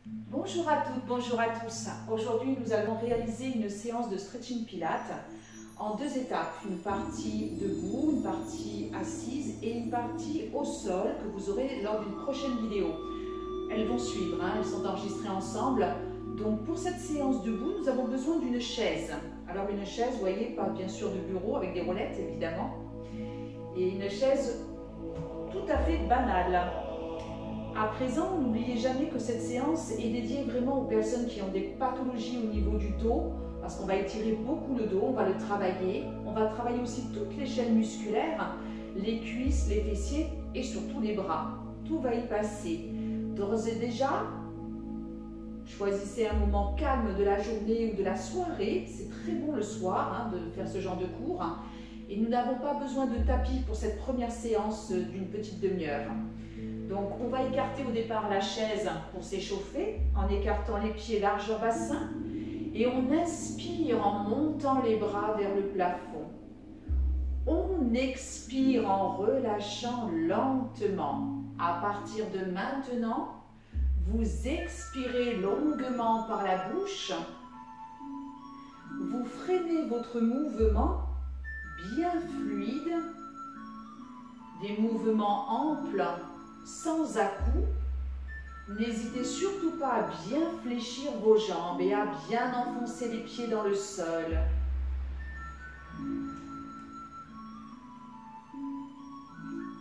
Bonjour à toutes, bonjour à tous. Aujourd'hui, nous allons réaliser une séance de stretching pilates en deux étapes. Une partie debout, une partie assise et une partie au sol que vous aurez lors d'une prochaine vidéo. Elles vont suivre, elles sont enregistrées ensemble. Donc pour cette séance debout, nous avons besoin d'une chaise. Alors une chaise, vous voyez, pas bien sûr de bureau avec des roulettes évidemment. Et une chaise tout à fait banale. À présent, n'oubliez jamais que cette séance est dédiée vraiment aux personnes qui ont des pathologies au niveau du dos, parce qu'on va étirer beaucoup le dos, on va le travailler. On va travailler aussi toutes les chaînes musculaires, les cuisses, les fessiers et surtout les bras. Tout va y passer. D'ores et déjà, choisissez un moment calme de la journée ou de la soirée. C'est très bon le soir de faire ce genre de cours. Et nous n'avons pas besoin de tapis pour cette première séance d'une petite demi-heure. Donc on va écarter au départ la chaise pour s'échauffer en écartant les pieds largeur bassin et on inspire en montant les bras vers le plafond. On expire en relâchant lentement. À partir de maintenant, vous expirez longuement par la bouche. Vous freinez votre mouvement bien fluide, des mouvements amples sans à-coups. N'hésitez surtout pas à bien fléchir vos jambes et à bien enfoncer les pieds dans le sol.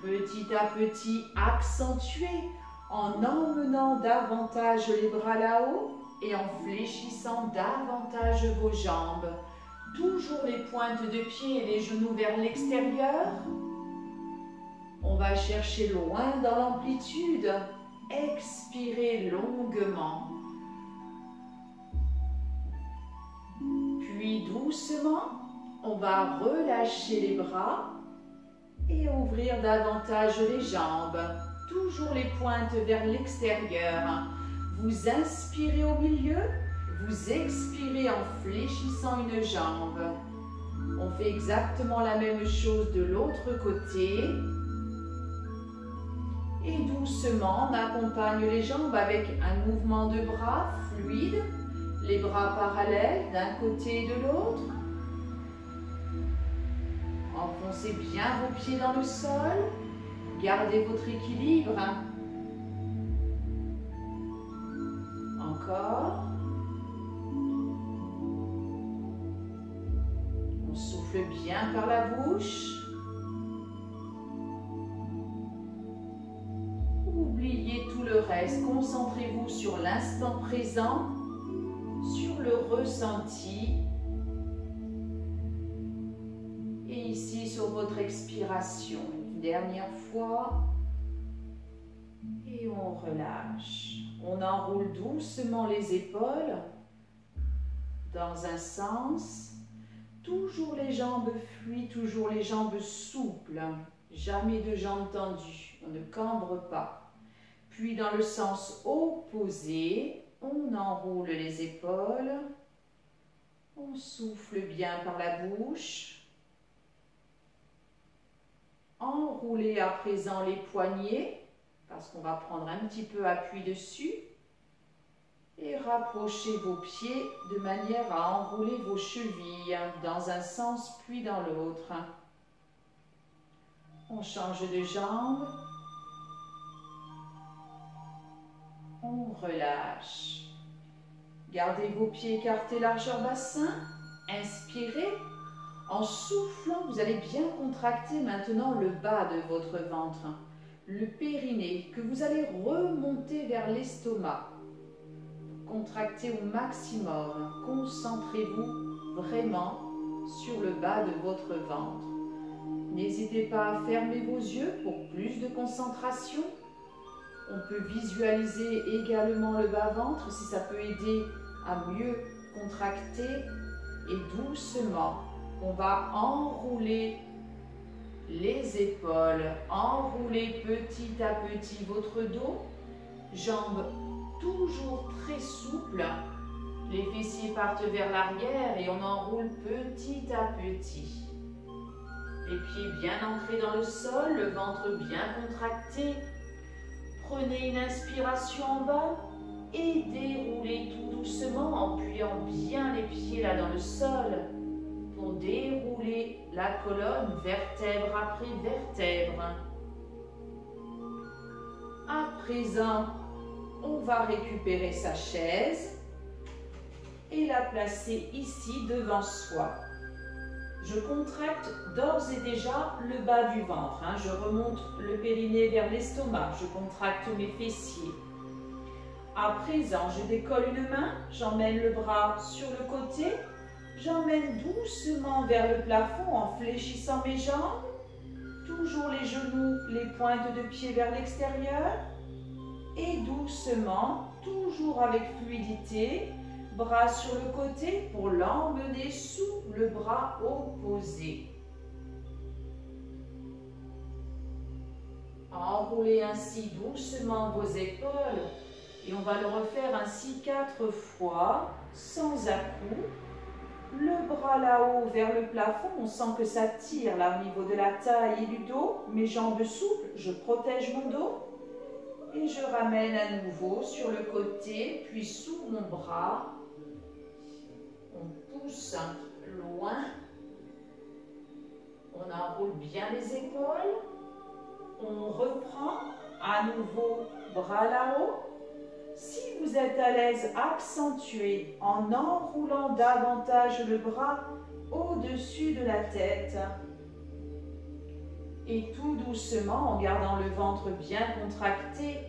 Petit à petit, accentuez en emmenant davantage les bras là-haut et en fléchissant davantage vos jambes. Toujours les pointes de pied et les genoux vers l'extérieur. On va chercher loin dans l'amplitude. Expirez longuement. Puis doucement, on va relâcher les bras et ouvrir davantage les jambes. Toujours les pointes vers l'extérieur. Vous inspirez au milieu, vous expirez en fléchissant une jambe. On fait exactement la même chose de l'autre côté. Et doucement, on accompagne les jambes avec un mouvement de bras fluide, les bras parallèles d'un côté et de l'autre. Enfoncez bien vos pieds dans le sol, gardez votre équilibre. Encore. On souffle bien par la bouche. Oubliez tout le reste, concentrez-vous sur l'instant présent, sur le ressenti et ici sur votre expiration. Une dernière fois et on relâche. On enroule doucement les épaules dans un sens, toujours les jambes fluides, toujours les jambes souples, jamais de jambes tendues, on ne cambre pas. Puis dans le sens opposé, on enroule les épaules, on souffle bien par la bouche. Enroulez à présent les poignets, parce qu'on va prendre un petit peu appui dessus. Et rapprochez vos pieds de manière à enrouler vos chevilles dans un sens puis dans l'autre. On change de jambe. On relâche. Gardez vos pieds écartés largeur bassin. Inspirez. En soufflant, vous allez bien contracter maintenant le bas de votre ventre, le périnée, que vous allez remonter vers l'estomac. Contractez au maximum. Concentrez-vous vraiment sur le bas de votre ventre. N'hésitez pas à fermer vos yeux pour plus de concentration. On peut visualiser également le bas-ventre si ça peut aider à mieux contracter. Et doucement, on va enrouler les épaules, enrouler petit à petit votre dos, jambes toujours très souples. Les fessiers partent vers l'arrière et on enroule petit à petit. Les pieds bien ancrés dans le sol, le ventre bien contracté. Prenez une inspiration en bas et déroulez tout doucement en appuyant bien les pieds là dans le sol pour dérouler la colonne vertèbre après vertèbre. À présent, on va récupérer sa chaise et la placer ici devant soi. Je contracte d'ores et déjà le bas du ventre. Je remonte le périnée vers l'estomac. Je contracte mes fessiers. À présent, je décolle une main, j'emmène le bras sur le côté, j'emmène doucement vers le plafond en fléchissant mes jambes, toujours les genoux, les pointes de pied vers l'extérieur, et doucement, toujours avec fluidité, bras sur le côté pour l'emmener sous le bras opposé. Enroulez ainsi doucement vos épaules et on va le refaire ainsi 4 fois, sans à-coups. Le bras là-haut vers le plafond, on sent que ça tire là au niveau de la taille et du dos. Mes jambes souples, je protège mon dos. Et je ramène à nouveau sur le côté, puis sous mon bras. On pousse loin. On enroule bien les épaules. On reprend à nouveau bras là-haut. Si vous êtes à l'aise, accentuez en enroulant davantage le bras au-dessus de la tête. Et tout doucement, en gardant le ventre bien contracté,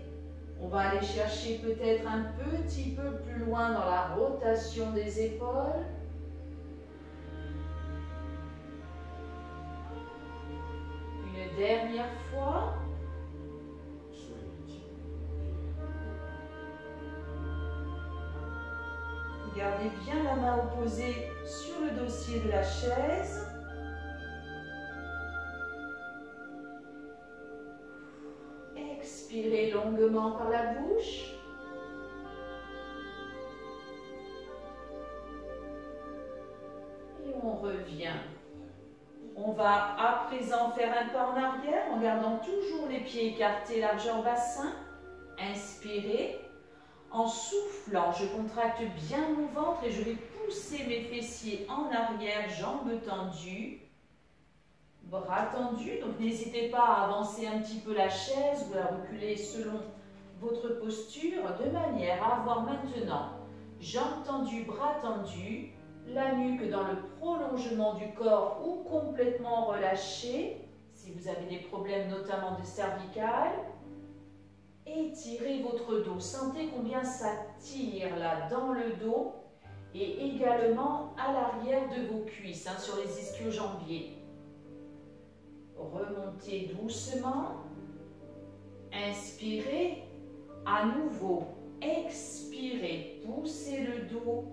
on va aller chercher peut-être un petit peu plus loin dans la rotation des épaules. Une dernière fois. Gardez bien la main opposée sur le dossier de la chaise. Expirez longuement par la bouche. Et on revient. On va à présent faire un pas en arrière en gardant toujours les pieds écartés, largeur bassin. Inspirez. En soufflant, je contracte bien mon ventre et je vais pousser mes fessiers en arrière, jambes tendues, bras tendus. Donc n'hésitez pas à avancer un petit peu la chaise ou à reculer selon votre posture, de manière à avoir maintenant jambes tendues, bras tendus, la nuque dans le prolongement du corps ou complètement relâchée, si vous avez des problèmes notamment de cervicale. Étirez votre dos, sentez combien ça tire là dans le dos et également à l'arrière de vos cuisses, sur les ischio-jambiers. Remontez doucement, inspirez, à nouveau, expirez, poussez le dos,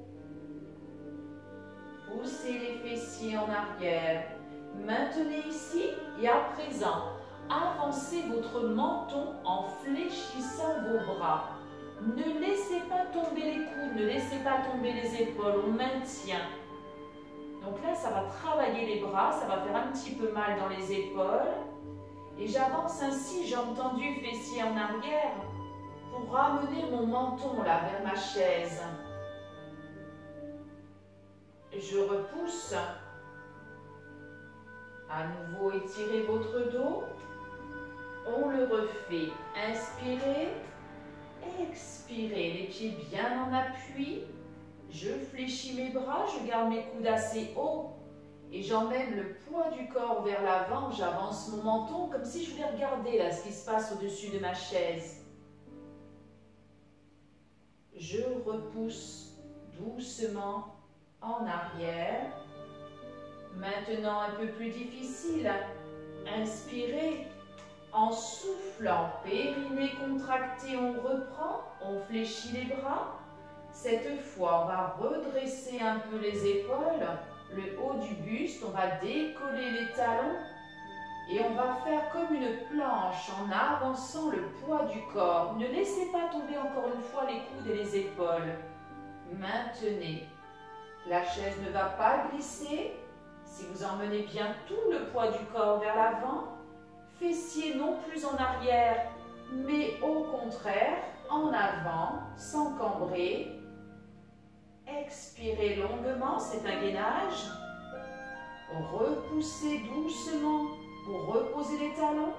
poussez les fessiers en arrière. Maintenez ici et à présent, avancez votre menton en fléchissant vos bras. Ne laissez pas tomber les coudes, ne laissez pas tomber les épaules, on maintient. Donc là, ça va travailler les bras, ça va faire un petit peu mal dans les épaules. Et j'avance ainsi, jambes tendues, fessiers en arrière, pour ramener mon menton là vers ma chaise. Je repousse. À nouveau, étirez votre dos. On le refait. Inspirez, expirez. Les pieds bien en appui. Je fléchis mes bras, je garde mes coudes assez hauts et j'emmène le poids du corps vers l'avant. J'avance mon menton comme si je voulais regarder là ce qui se passe au-dessus de ma chaise. Je repousse doucement en arrière. Maintenant un peu plus difficile. Inspirez. En soufflant, périnée contracté, on reprend, on fléchit les bras. Cette fois, on va redresser un peu les épaules, le haut du buste, on va décoller les talons et on va faire comme une planche en avançant le poids du corps. Ne laissez pas tomber encore une fois les coudes et les épaules. Maintenez. La chaise ne va pas glisser. Si vous emmenez bien tout le poids du corps vers l'avant, fessiers non plus en arrière, mais au contraire, en avant, sans cambrer. Expirez longuement, c'est un gainage. Repoussez doucement pour reposer les talons.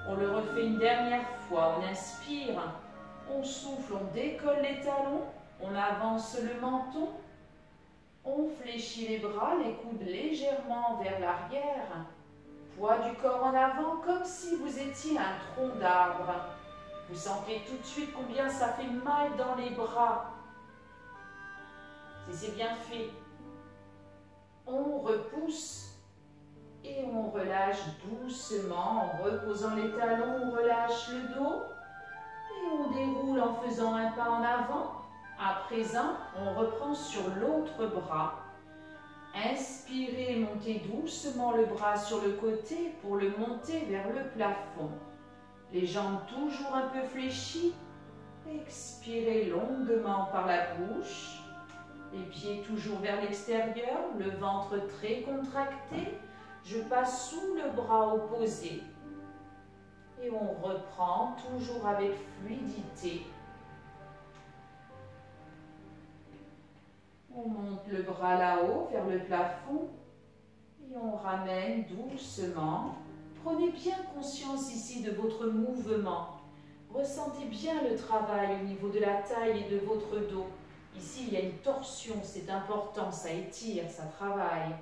On le refait une dernière fois. On inspire, on souffle, on décolle les talons, on avance le menton. On fléchit les bras, les coudes légèrement vers l'arrière. Poids du corps en avant comme si vous étiez un tronc d'arbre. Vous sentez tout de suite combien ça fait mal dans les bras. Si c'est bien fait, on repousse et on relâche doucement en reposant les talons. On relâche le dos et on déroule en faisant un pas en avant. À présent, on reprend sur l'autre bras. Inspirez, montez doucement le bras sur le côté pour le monter vers le plafond. Les jambes toujours un peu fléchies. Expirez longuement par la bouche. Les pieds toujours vers l'extérieur, le ventre très contracté. Je passe sous le bras opposé. Et on reprend toujours avec fluidité. On monte le bras là-haut vers le plafond et on ramène doucement. Prenez bien conscience ici de votre mouvement. Ressentez bien le travail au niveau de la taille et de votre dos. Ici, il y a une torsion, c'est important, ça étire, ça travaille.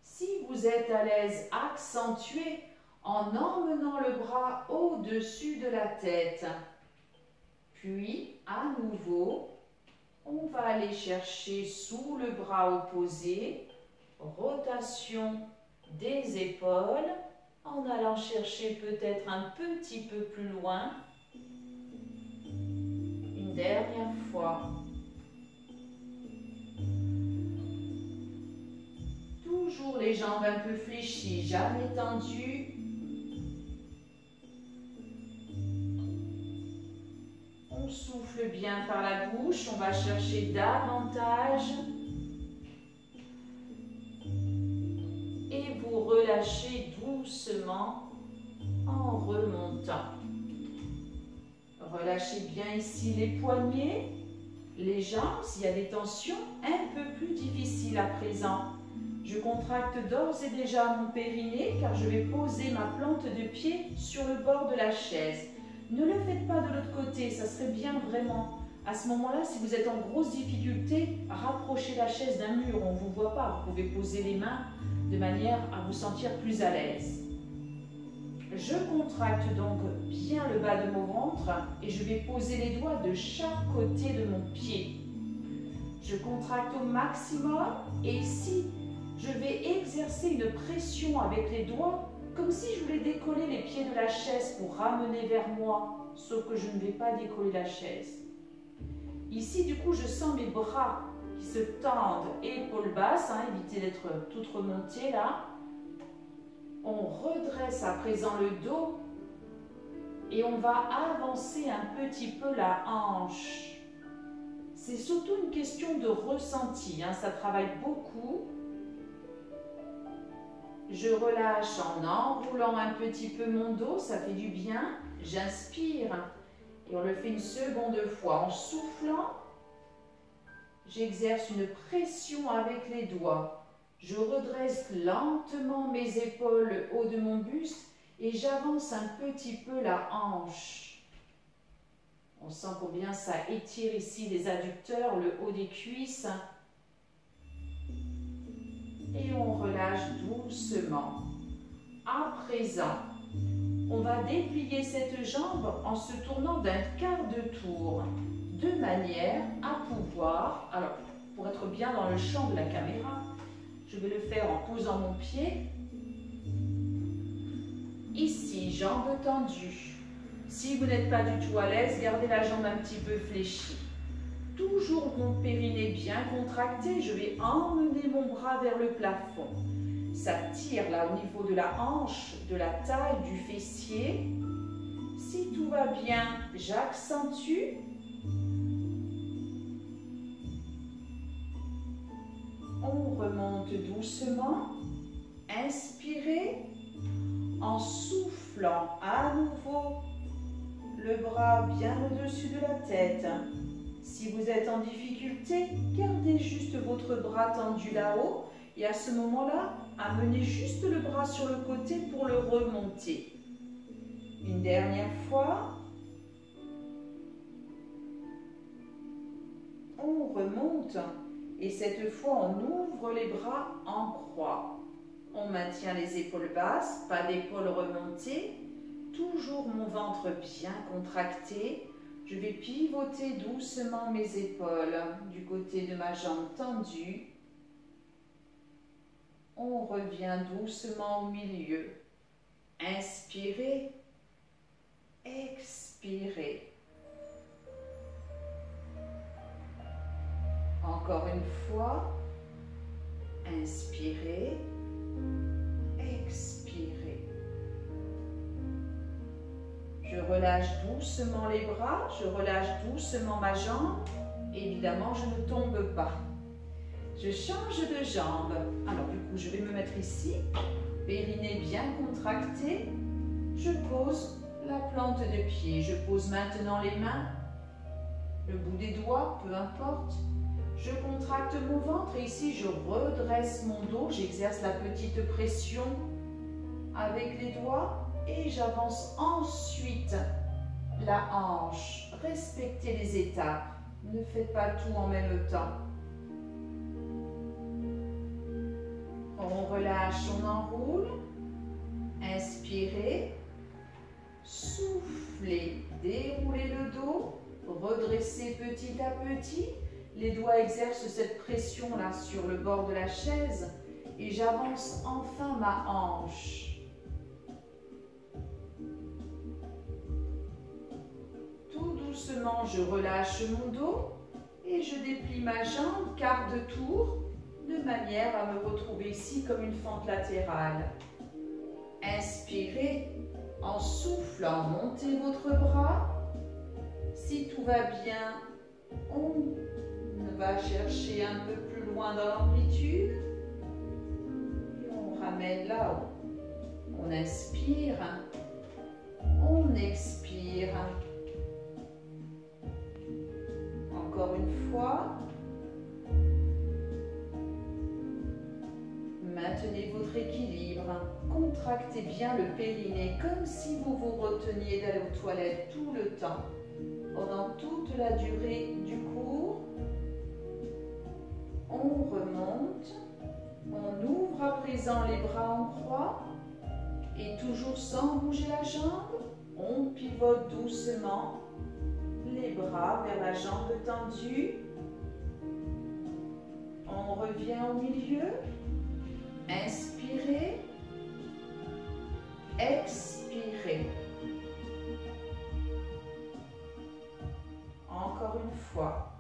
Si vous êtes à l'aise, accentuez en emmenant le bras au-dessus de la tête. Puis, à nouveau, on va aller chercher sous le bras opposé, rotation des épaules, en allant chercher peut-être un petit peu plus loin. Une dernière fois. Toujours les jambes un peu fléchies, jamais tendues. On souffle bien par la bouche, on va chercher davantage. Et vous relâchez doucement en remontant. Relâchez bien ici les poignets, les jambes, s'il y a des tensions, un peu plus difficiles à présent. Je contracte d'ores et déjà mon périnée car je vais poser ma plante de pied sur le bord de la chaise. Ne le faites pas de l'autre côté, ça serait bien vraiment. À ce moment-là, si vous êtes en grosse difficulté, rapprochez la chaise d'un mur, on ne vous voit pas. Vous pouvez poser les mains de manière à vous sentir plus à l'aise. Je contracte donc bien le bas de mon ventre et je vais poser les doigts de chaque côté de mon pied. Je contracte au maximum et ici, je vais exercer une pression avec les doigts comme si je voulais décoller les pieds de la chaise pour ramener vers moi, sauf que je ne vais pas décoller la chaise. Ici, du coup, je sens mes bras qui se tendent, épaules basses, évitez d'être toute remontée là. On redresse à présent le dos et on va avancer un petit peu la hanche. C'est surtout une question de ressenti, ça travaille beaucoup. Je relâche en enroulant un petit peu mon dos, ça fait du bien. J'inspire et on le fait une seconde fois en soufflant. J'exerce une pression avec les doigts. Je redresse lentement mes épaules, le haut de mon buste et j'avance un petit peu la hanche. On sent combien ça étire ici les adducteurs, le haut des cuisses. Et on relâche doucement. À présent, on va déplier cette jambe en se tournant d'un quart de tour, de manière à pouvoir, alors pour être bien dans le champ de la caméra, je vais le faire en posant mon pied. Ici, jambes tendues. Si vous n'êtes pas du tout à l'aise, gardez la jambe un petit peu fléchie. Toujours mon périnée bien contracté, je vais emmener mon bras vers le plafond. Ça tire là au niveau de la hanche, de la taille, du fessier. Si tout va bien, j'accentue. On remonte doucement. Inspirez. En soufflant à nouveau le bras bien au-dessus de la tête. Si vous êtes en difficulté, gardez juste votre bras tendu là-haut et à ce moment-là, amenez juste le bras sur le côté pour le remonter. Une dernière fois. On remonte et cette fois, on ouvre les bras en croix. On maintient les épaules basses, pas d'épaules remontées. Toujours mon ventre bien contracté. Je vais pivoter doucement mes épaules du côté de ma jambe tendue. On revient doucement au milieu. Inspirez, expirez. Encore une fois. Inspirez, expirez. Je relâche doucement les bras, je relâche doucement ma jambe. Évidemment, je ne tombe pas. Je change de jambe. Alors du coup, je vais me mettre ici. Périnée bien contracté. Je pose la plante de pied. Je pose maintenant les mains. Le bout des doigts, peu importe. Je contracte mon ventre et ici, je redresse mon dos. J'exerce la petite pression avec les doigts. Et j'avance ensuite la hanche. Respectez les étapes. Ne faites pas tout en même temps. On relâche, on enroule. Inspirez. Soufflez. Déroulez le dos. Redressez petit à petit. Les doigts exercent cette pression là sur le bord de la chaise. Et j'avance enfin ma hanche. Doucement, je relâche mon dos et je déplie ma jambe, quart de tour, de manière à me retrouver ici comme une fente latérale. Inspirez en soufflant, montez votre bras. Si tout va bien, on va chercher un peu plus loin dans l'amplitude. Et on ramène là-haut. On inspire, on expire. Encore une fois. Maintenez votre équilibre. Contractez bien le périnée comme si vous vous reteniez d'aller aux toilettes tout le temps. Pendant toute la durée du cours. On remonte. On ouvre à présent les bras en croix. Et toujours sans bouger la jambe, on pivote doucement. Les bras vers la jambe tendue. On revient au milieu. Inspirez. Expirez. Encore une fois.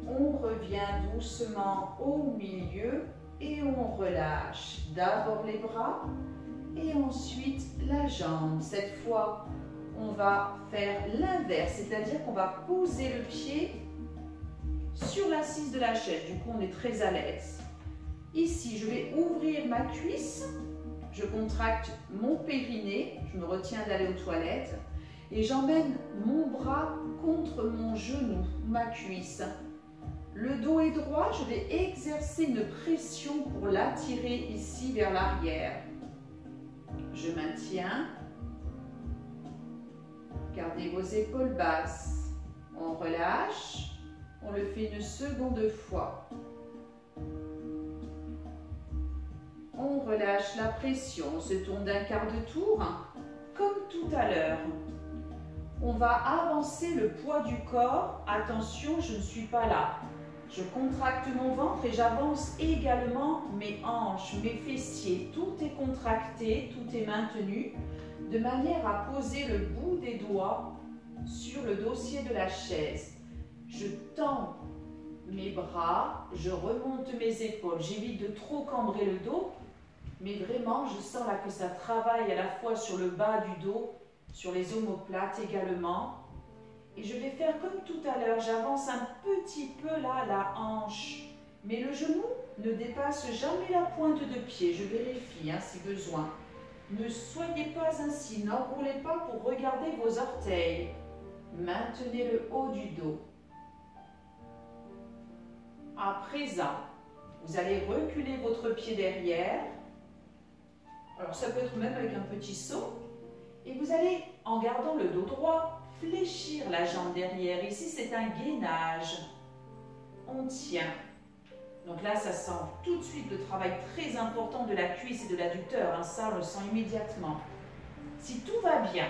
On revient doucement au milieu. Et on relâche d'abord les bras et ensuite la jambe. Cette fois, on va faire l'inverse, c'est-à-dire qu'on va poser le pied sur l'assise de la chaise. Du coup, on est très à l'aise. Ici, je vais ouvrir ma cuisse. Je contracte mon périnée. Je me retiens d'aller aux toilettes. Et j'emmène mon bras contre mon genou, ma cuisse. Le dos est droit, je vais exercer une pression pour l'attirer ici vers l'arrière. Je maintiens. Gardez vos épaules basses. On relâche. On le fait une seconde fois. On relâche la pression. On se tourne d'un quart de tour, comme tout à l'heure. On va avancer le poids du corps. Attention, je ne suis pas là. Je contracte mon ventre et j'avance également mes hanches, mes fessiers. Tout est contracté, tout est maintenu, de manière à poser le bout des doigts sur le dossier de la chaise. Je tends mes bras, je remonte mes épaules. J'évite de trop cambrer le dos, mais vraiment, je sens là que ça travaille à la fois sur le bas du dos, sur les omoplates également. Et je vais faire comme tout à l'heure, j'avance un petit peu là la hanche. Mais le genou ne dépasse jamais la pointe de pied. Je vérifie si besoin. Ne soyez pas ainsi, n'enroulez pas pour regarder vos orteils. Maintenez le haut du dos. À présent, vous allez reculer votre pied derrière. Alors ça peut être même avec un petit saut. Et vous allez, en gardant le dos droit, fléchir la jambe derrière. Ici, c'est un gainage. On tient. Donc là, ça sent tout de suite le travail très important de la cuisse et de l'adducteur. Ça, on le sent immédiatement. Si tout va bien,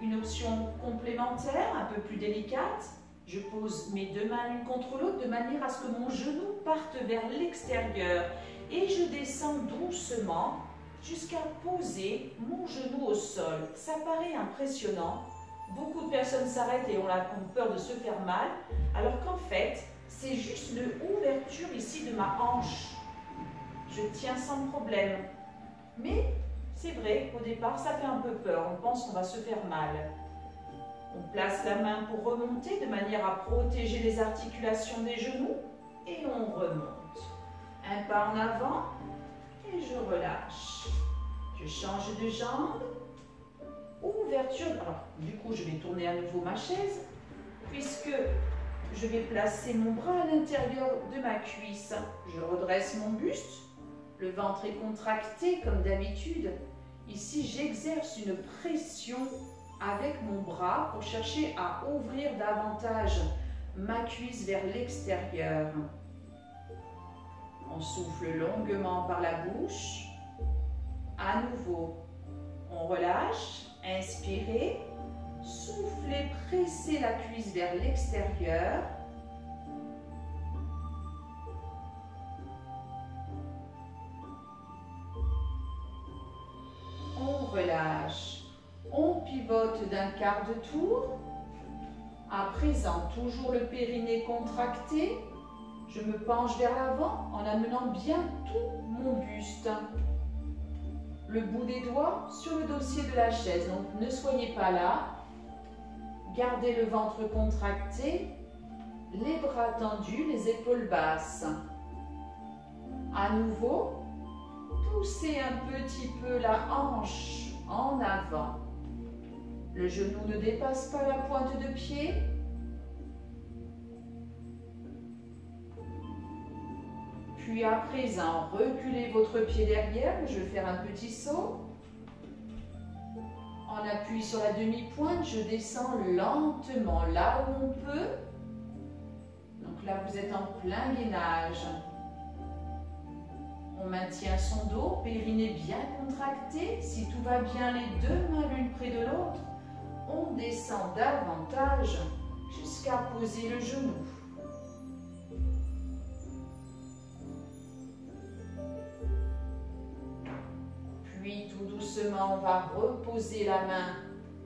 une option complémentaire, un peu plus délicate, je pose mes deux mains l'une contre l'autre de manière à ce que mon genou parte vers l'extérieur. Et je descends doucement jusqu'à poser mon genou au sol. Ça paraît impressionnant. Beaucoup de personnes s'arrêtent et ont peur de se faire mal, alors qu'en fait, c'est juste l'ouverture ici de ma hanche. Je tiens sans problème. Mais c'est vrai qu'au départ, ça fait un peu peur. On pense qu'on va se faire mal. On place la main pour remonter de manière à protéger les articulations des genoux et on remonte. Un pas en avant et je relâche. Je change de jambe. Ouverture. Alors, du coup, je vais tourner à nouveau ma chaise puisque je vais placer mon bras à l'intérieur de ma cuisse. Je redresse mon buste. Le ventre est contracté comme d'habitude. Ici, j'exerce une pression avec mon bras pour chercher à ouvrir davantage ma cuisse vers l'extérieur. On souffle longuement par la bouche. À nouveau, on relâche. Inspirez. Soufflez, pressez la cuisse vers l'extérieur. On relâche. On pivote d'un quart de tour. À présent, toujours le périnée contracté. Je me penche vers l'avant en amenant bien tout mon buste. Le bout des doigts sur le dossier de la chaise. Donc, ne soyez pas là. Gardez le ventre contracté, les bras tendus, les épaules basses. À nouveau, poussez un petit peu la hanche en avant. Le genou ne dépasse pas la pointe de pied. Puis à présent, reculez votre pied derrière. Je vais faire un petit saut. En appui sur la demi-pointe, je descends lentement là où on peut. Donc là, vous êtes en plein gainage. On maintient son dos, périnée bien contracté. Si tout va bien, les deux mains l'une près de l'autre, on descend davantage jusqu'à poser le genou. Puis tout doucement, on va reposer la main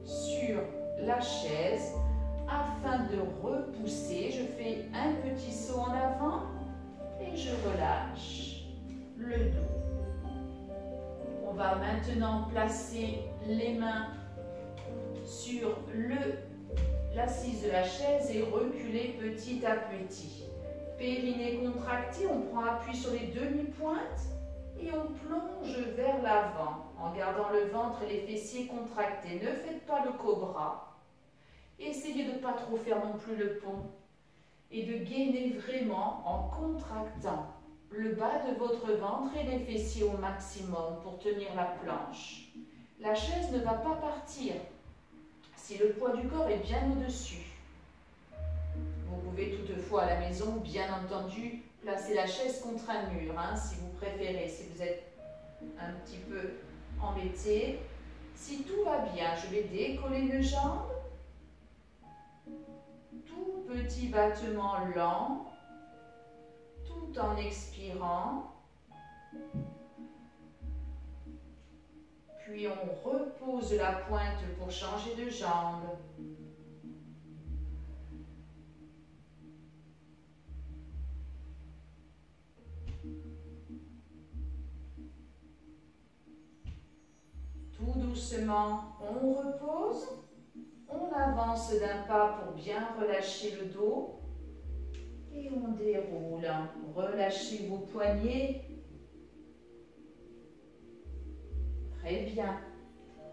sur la chaise afin de repousser. Je fais un petit saut en avant et je relâche le dos. On va maintenant placer les mains sur l'assise de la chaise et reculer petit à petit. Périnée contracté, on prend appui sur les demi-pointes et on plonge vers l'avant en gardant le ventre et les fessiers contractés. Ne faites pas le cobra. Essayez de ne pas trop faire non plus le pont et de gainer vraiment en contractant le bas de votre ventre et les fessiers au maximum pour tenir la planche. La chaise ne va pas partir si le poids du corps est bien au-dessus. Vous pouvez toutefois à la maison, bien entendu, placer la chaise contre un mur, si vous préférez, si vous êtes un petit peu embêté. Si tout va bien, je vais décoller une jambe. Tout petit battement lent, tout en expirant. Puis on repose la pointe pour changer de jambe. Tout doucement, on repose. On avance d'un pas pour bien relâcher le dos. Et on déroule. Relâchez vos poignets. Très bien.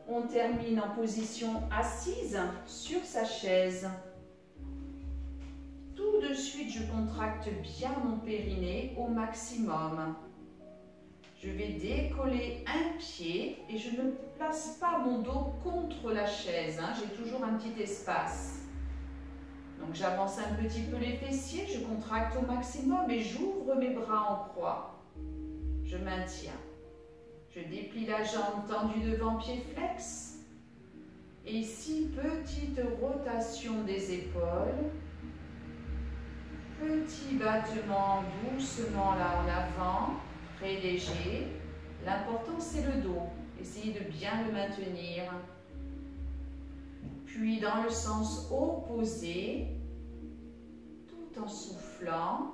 On termine en position assise sur sa chaise. Tout de suite, je contracte bien mon périnée au maximum. Je vais décoller un pied et je ne place pas mon dos contre la chaise. J'ai toujours un petit espace. Donc j'avance un petit peu les fessiers, je contracte au maximum et j'ouvre mes bras en croix. Je maintiens. Je déplie la jambe tendue devant, pied flex. Et ici, petite rotation des épaules. Petit battement doucement là en avant, très léger. L'important c'est le dos. Essayez de bien le maintenir. Puis dans le sens opposé, tout en soufflant.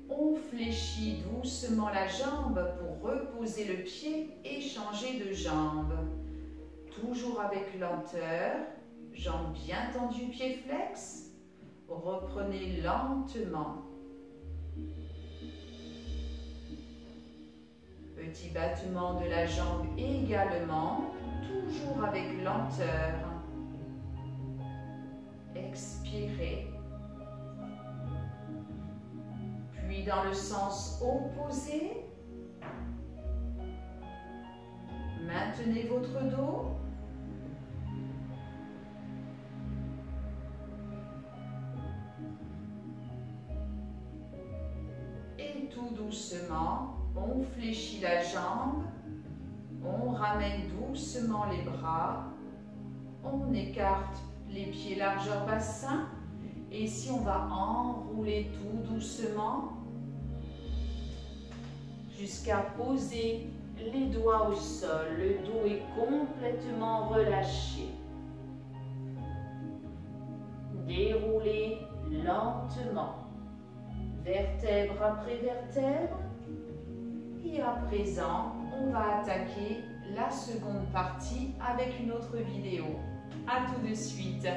On fléchit doucement la jambe pour reposer le pied et changer de jambe. Toujours avec lenteur, jambe bien tendue, pied flex. Reprenez lentement. Petit battement de la jambe également, toujours avec lenteur. Expirez. Puis dans le sens opposé, maintenez votre dos. Et tout doucement, on fléchit la jambe, on ramène doucement les bras, on écarte les pieds largeur bassin. Et ici, on va enrouler tout doucement jusqu'à poser les doigts au sol. Le dos est complètement relâché. Déroulez lentement, vertèbre après vertèbre. Et à présent, on va attaquer la seconde partie avec une autre vidéo. À tout de suite.